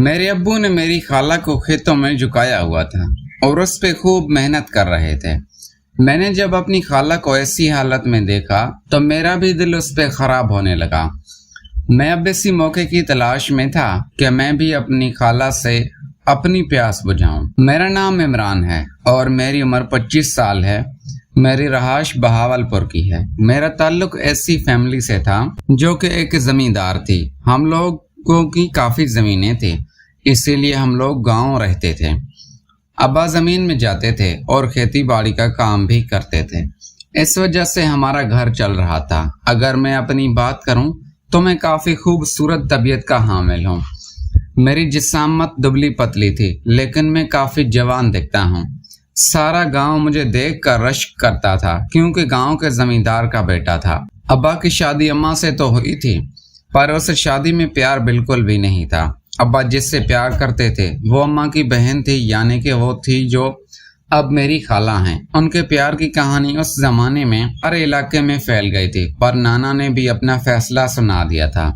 میرے ابو نے میری خالہ کو کھیتوں میں جھکایا ہوا تھا اور اس پہ خوب محنت کر رہے تھے۔ میں نے جب اپنی خالہ کو ایسی حالت میں دیکھا تو میرا بھی دل اس پہ خراب ہونے لگا۔ میں اب اسی موقع کی تلاش میں تھا کہ میں بھی اپنی خالہ سے اپنی پیاس بجھاؤں۔ میرا نام عمران ہے اور میری عمر 25 سال ہے۔ میری رہائش بہاولپور کی ہے۔ میرا تعلق ایسی فیملی سے تھا جو کہ ایک زمیندار تھی۔ ہم لوگوں کی کافی زمینیں تھیں، اسی لیے ہم لوگ گاؤں رہتے تھے۔ ابا زمین میں جاتے تھے اور کھیتی باڑی کا کام بھی کرتے تھے۔ اس وجہ سے ہمارا گھر چل رہا تھا۔ اگر میں اپنی بات کروں تو میں کافی خوبصورت طبیعت کا حامل ہوں۔ میری جسامت دبلی پتلی تھی لیکن میں کافی جوان دکھتا ہوں۔ سارا گاؤں مجھے دیکھ کر رشک کرتا تھا کیونکہ گاؤں کے زمیندار کا بیٹا تھا۔ ابا کی شادی اماں سے تو ہوئی تھی پر اس شادی میں پیار بالکل بھی نہیں تھا۔ ابا جس سے پیار کرتے تھے وہ اماں کی بہن تھی، یعنی کہ وہ تھی جو اب میری خالہ ہیں۔ ان کے پیار کی کہانی اس زمانے میں ہر علاقے میں پھیل گئی تھی، پر نانا نے بھی اپنا فیصلہ سنا دیا تھا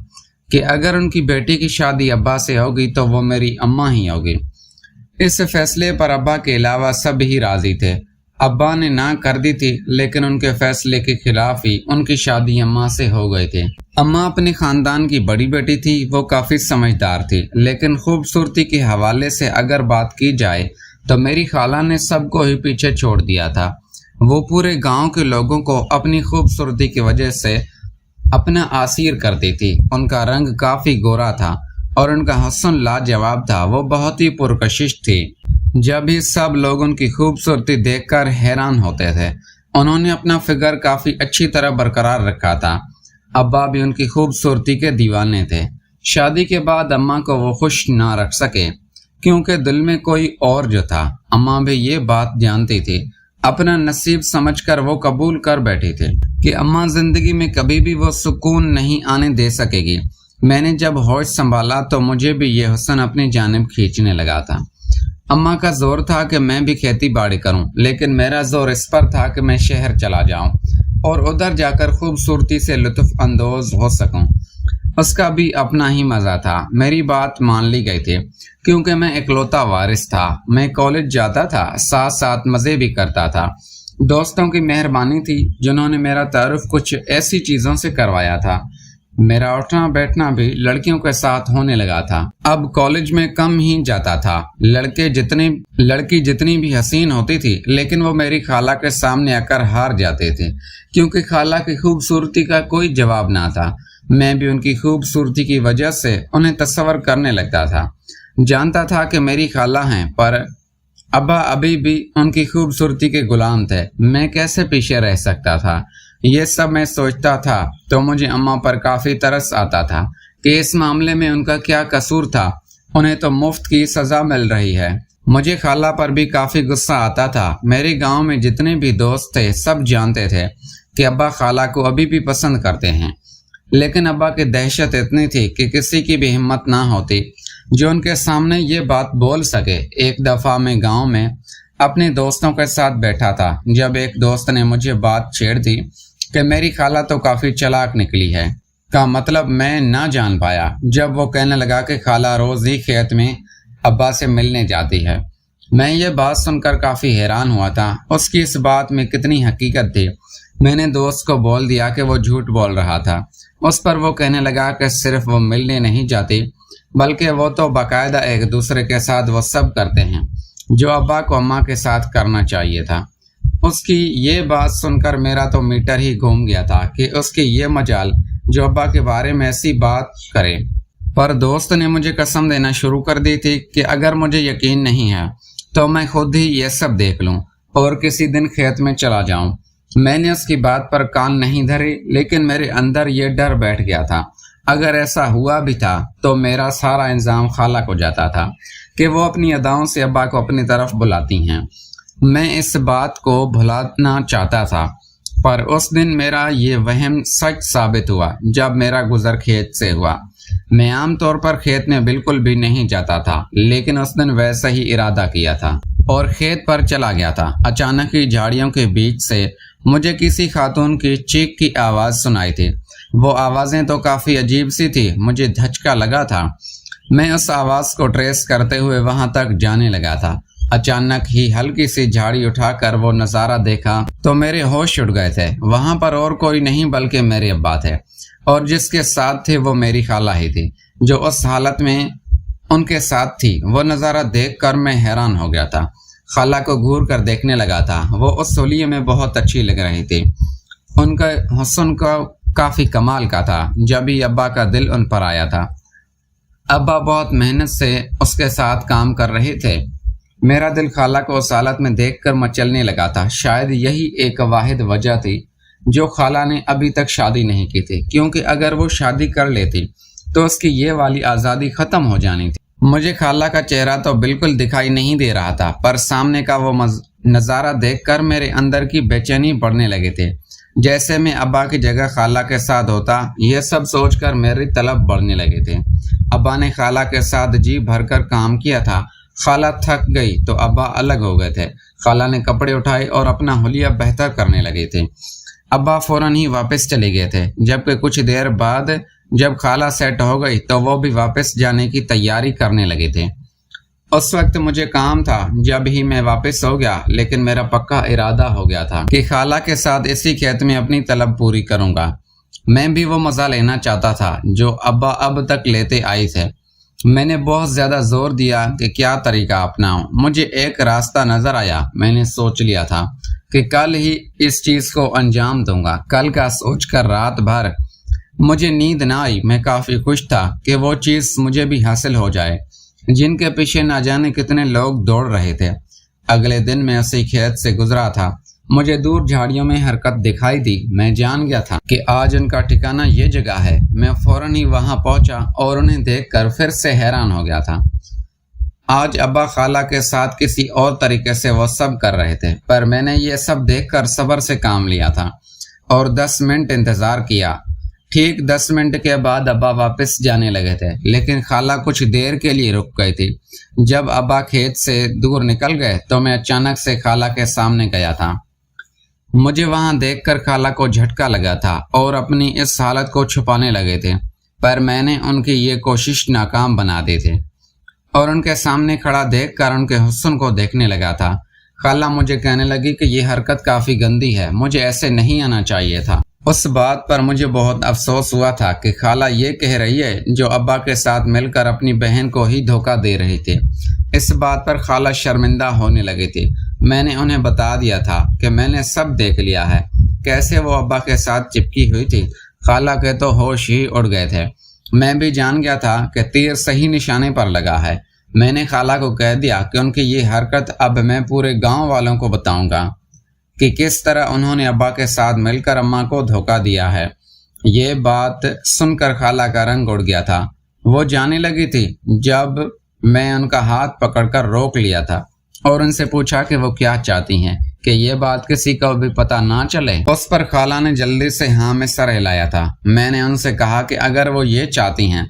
کہ اگر ان کی بیٹی کی شادی ابا سے ہوگی تو وہ میری اماں ہی ہوگی۔ اس فیصلے پر ابا کے علاوہ سب ہی راضی تھے۔ ابا نے نہ کر دی تھی لیکن ان کے فیصلے کے خلاف ہی ان کی شادی اماں سے ہو گئی تھی۔ اماں اپنے خاندان کی بڑی بیٹی تھی، وہ کافی سمجھدار تھی، لیکن خوبصورتی کے حوالے سے اگر بات کی جائے تو میری خالہ نے سب کو ہی پیچھے چھوڑ دیا تھا۔ وہ پورے گاؤں کے لوگوں کو اپنی خوبصورتی کی وجہ سے اپنا اسیر کرتی تھی۔ ان کا رنگ کافی گورا تھا اور ان کا حسن لاجواب تھا۔ وہ بہت ہی پرکشش تھی۔ جب ہی سب لوگ ان کی خوبصورتی دیکھ کر حیران ہوتے تھے۔ انہوں نے اپنا فگر کافی اچھی طرح برقرار رکھا تھا۔ ابا بھی ان کی خوبصورتی کے دیوانے تھے۔ شادی کے بعد اماں کو وہ خوش نہ رکھ سکے کیونکہ دل میں کوئی اور جو تھا۔ اماں بھی یہ بات جانتی تھی۔ اپنا نصیب سمجھ کر وہ قبول کر بیٹھی تھی کہ اماں زندگی میں کبھی بھی وہ سکون نہیں آنے دے سکے گی۔ میں نے جب ہوش سنبھالا تو مجھے بھی یہ حسن اپنی جانب کھینچنے لگا تھا۔ اماں کا زور تھا کہ میں بھی کھیتی باڑی کروں، لیکن میرا زور اس پر تھا کہ میں شہر چلا جاؤں اور ادھر جا کر خوبصورتی سے لطف اندوز ہو سکوں۔ اس کا بھی اپنا ہی مزہ تھا۔ میری بات مان لی گئی تھی کیونکہ میں اکلوتا وارث تھا۔ میں کالج جاتا تھا، ساتھ ساتھ مزے بھی کرتا تھا۔ دوستوں کی مہربانی تھی جنہوں نے میرا تعارف کچھ ایسی چیزوں سے کروایا تھا۔ میرا اٹھنا بیٹھنا بھی لڑکیوں کے ساتھ ہونے لگا تھا۔ اب کالج میں کم ہی جاتا تھا۔ لڑکی جتنی بھی حسین ہوتی تھی لیکن وہ میری خالہ کے سامنے آ کر ہار جاتے تھے کیونکہ خالہ کی خوبصورتی کا کوئی جواب نہ تھا۔ میں بھی ان کی خوبصورتی کی وجہ سے انہیں تصور کرنے لگتا تھا۔ جانتا تھا کہ میری خالہ ہیں پر ابا ابھی بھی ان کی خوبصورتی کے غلام تھے۔ میں کیسے پیچھے رہ سکتا تھا؟ یہ سب میں سوچتا تھا تو مجھے اماں پر کافی ترس آتا تھا کہ اس معاملے میں ان کا کیا قصور تھا۔ انہیں تو مفت کی سزا مل رہی ہے۔ مجھے خالہ پر بھی کافی غصہ آتا تھا۔ میرے گاؤں میں جتنے بھی دوست تھے سب جانتے تھے کہ ابا خالہ کو ابھی بھی پسند کرتے ہیں، لیکن ابا کی دہشت اتنی تھی کہ کسی کی بھی ہمت نہ ہوتی جو ان کے سامنے یہ بات بول سکے۔ ایک دفعہ میں گاؤں میں اپنے دوستوں کے ساتھ بیٹھا تھا جب ایک دوست نے مجھے بات چھیڑ دی کہ میری خالہ تو کافی چلاک نکلی ہے۔ کا مطلب میں نہ جان پایا جب وہ کہنے لگا کہ خالہ روز ہی کھیت میں ابا سے ملنے جاتی ہے۔ میں یہ بات سن کر کافی حیران ہوا تھا۔ اس کی اس بات میں کتنی حقیقت تھی۔ میں نے دوست کو بول دیا کہ وہ جھوٹ بول رہا تھا۔ اس پر وہ کہنے لگا کہ صرف وہ ملنے نہیں جاتی بلکہ وہ تو باقاعدہ ایک دوسرے کے ساتھ وہ سب کرتے ہیں جو ابا کو اماں کے ساتھ کرنا چاہیے تھا۔ اس کی یہ بات سن کر میرا تو میٹر ہی گھوم گیا تھا کہ اس کی یہ مجال جو ابا کے بارے میں ایسی بات کرے۔ پر دوست نے مجھے قسم دینا شروع کر دی تھی کہ اگر مجھے یقین نہیں ہے تو میں خود ہی یہ سب دیکھ لوں اور کسی دن کھیت میں چلا جاؤں۔ میں نے اس کی بات پر کان نہیں دھرے لیکن میرے اندر یہ ڈر بیٹھ گیا تھا۔ اگر ایسا ہوا بھی تھا تو میرا سارا انضام خالہ کو جاتا تھا کہ وہ اپنی اداؤں سے ابا کو اپنی طرف بلاتی ہیں۔ میں اس بات کو بھلانا چاہتا تھا پر اس دن میرا یہ وہم سچ ثابت ہوا جب میرا گزر کھیت سے ہوا۔ میں عام طور پر کھیت میں بالکل بھی نہیں جاتا تھا لیکن اس دن ویسا ہی ارادہ کیا تھا اور کھیت پر چلا گیا تھا۔ اچانک ہی جھاڑیوں کے بیچ سے مجھے کسی خاتون کی چیخ کی آواز سنائی تھی۔ وہ آوازیں تو کافی عجیب سی تھی۔ مجھے دھچکا لگا تھا میں اس آواز کو ٹریس کرتے ہوئے وہاں تک جانے لگا تھا۔ اچانک ہی ہلکی سی جھاڑی اٹھا کر وہ نظارہ دیکھا تو میرے ہوش اڑ گئے تھے۔ وہاں پر اور کوئی نہیں بلکہ میرے ابا تھے، اور جس کے ساتھ تھے وہ میری خالہ ہی تھی، جو اس حالت میں ان کے ساتھ تھی۔ وہ نظارہ دیکھ کر میں حیران ہو گیا تھا۔ خالہ کو گھور کر دیکھنے لگا تھا۔ وہ اس حلیے میں بہت اچھی لگ رہی تھی۔ ان کا حسن کا کافی کمال کا تھا۔ جب ہی ابا کا دل ان پر آیا تھا۔ ابا بہت محنت سے اس کے ساتھ کام کر رہے تھے۔ میرا دل خالہ کو اس حالت میں دیکھ کر مچلنے لگا تھا۔ شاید یہی ایک واحد وجہ تھی جو خالہ نے ابھی تک شادی نہیں کی تھی، کیونکہ اگر وہ شادی کر لیتی تو اس کی یہ والی آزادی ختم ہو جانی تھی۔ مجھے خالہ کا چہرہ تو بالکل دکھائی نہیں دے رہا تھا، پر سامنے کا وہ نظارہ دیکھ کر میرے اندر کی بے چینی بڑھنے لگے تھے۔ جیسے میں ابا کی جگہ خالہ کے ساتھ ہوتا، یہ سب سوچ کر میری طلب بڑھنے لگے تھے۔ ابا نے خالہ کے ساتھ جی بھر کر کام کیا تھا۔ خالہ تھک گئی تو ابا الگ ہو گئے تھے۔ خالہ نے کپڑے اٹھائے اور اپنا حلیہ بہتر کرنے لگے تھے۔ ابا فوراً ہی واپس چلے گئے تھے، جبکہ کچھ دیر بعد جب خالہ سیٹ ہو گئی تو وہ بھی واپس جانے کی تیاری کرنے لگے تھے۔ اس وقت مجھے کام تھا جب ہی میں واپس ہو گیا، لیکن میرا پکا ارادہ ہو گیا تھا کہ خالہ کے ساتھ اسی کھیت میں اپنی طلب پوری کروں گا۔ میں بھی وہ مزہ لینا چاہتا تھا جو ابا اب تک لیتے آئے تھے۔ میں نے بہت زیادہ زور دیا کہ کیا طریقہ اپناؤں۔ مجھے ایک راستہ نظر آیا۔ میں نے سوچ لیا تھا کہ کل ہی اس چیز کو انجام دوں گا۔ کل کا سوچ کر رات بھر مجھے نیند نہ آئی۔ میں کافی خوش تھا کہ وہ چیز مجھے بھی حاصل ہو جائے جن کے پیچھے نہ جانے کتنے لوگ دوڑ رہے تھے۔ اگلے دن میں اسی کھیت سے گزرا تھا۔ مجھے دور جھاڑیوں میں حرکت دکھائی دی۔ میں جان گیا تھا کہ آج ان کا ٹھکانہ یہ جگہ ہے۔ میں فوراً ہی وہاں پہنچا اور انہیں دیکھ کر پھر سے حیران ہو گیا تھا۔ آج ابا خالہ کے ساتھ کسی اور طریقے سے وہ سب کر رہے تھے، پر میں نے یہ سب دیکھ کر صبر سے کام لیا تھا اور 10 منٹ انتظار کیا۔ ٹھیک 10 منٹ کے بعد ابا واپس جانے لگے تھے، لیکن خالہ کچھ دیر کے لیے رک گئی تھی۔ جب ابا کھیت سے دور نکل گئے تو میں اچانک سے خالہ کے سامنے گیا تھا۔ مجھے وہاں دیکھ کر خالہ کو جھٹکا لگا تھا اور اپنی اس حالت کو چھپانے لگے تھے، پر میں نے ان کی یہ کوشش ناکام بنا دی تھی اور ان کے سامنے کھڑا دیکھ کر ان کے حسن کو دیکھنے لگا تھا۔ خالہ مجھے کہنے لگی کہ یہ حرکت کافی گندی ہے، مجھے ایسے نہیں آنا چاہیے تھا۔ اس بات پر مجھے بہت افسوس ہوا تھا کہ خالہ یہ کہہ رہی ہے جو ابا کے ساتھ مل کر اپنی بہن کو ہی دھوکہ دے رہی تھی۔ اس بات پر خالہ شرمندہ ہونے لگی تھی۔ میں نے انہیں بتا دیا تھا کہ میں نے سب دیکھ لیا ہے، کیسے وہ ابا کے ساتھ چپکی ہوئی تھی۔ خالہ کے تو ہوش ہی اڑ گئے تھے۔ میں بھی جان گیا تھا کہ تیر صحیح نشانے پر لگا ہے۔ میں نے خالہ کو کہہ دیا کہ ان کی یہ حرکت اب میں پورے گاؤں والوں کو بتاؤں گا کہ کس طرح انہوں نے ابا کے ساتھ مل کر اماں کو دھوکہ دیا ہے۔ یہ بات سن کر خالہ کا رنگ اڑ گیا تھا۔ وہ جانے لگی تھی جب میں ان کا ہاتھ پکڑ کر روک لیا تھا اور ان سے پوچھا کہ وہ کیا چاہتی ہیں، کہ یہ بات کسی کو بھی پتہ نہ چلے۔ اس پر خالہ نے جلدی سے ہاں میں سر ہلایا تھا۔ میں نے ان سے کہا کہ اگر وہ یہ چاہتی ہیں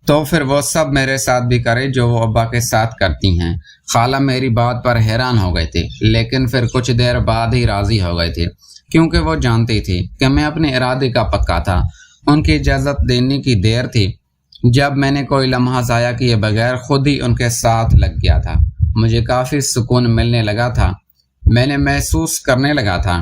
تو پھر وہ سب میرے ساتھ بھی کرے جو وہ ابا کے ساتھ کرتی ہیں۔ خالہ میری بات پر حیران ہو گئی تھی، لیکن پھر کچھ دیر بعد ہی راضی ہو گئی تھی، کیونکہ وہ جانتی تھی کہ میں اپنے ارادے کا پکا تھا۔ ان کی اجازت دینے کی دیر تھی جب میں نے کوئی لمحہ ضائع کیے بغیر خود ہی ان کے ساتھ لگ گیا تھا۔ مجھے کافی سکون ملنے لگا تھا۔ میں نے محسوس کرنے لگا تھا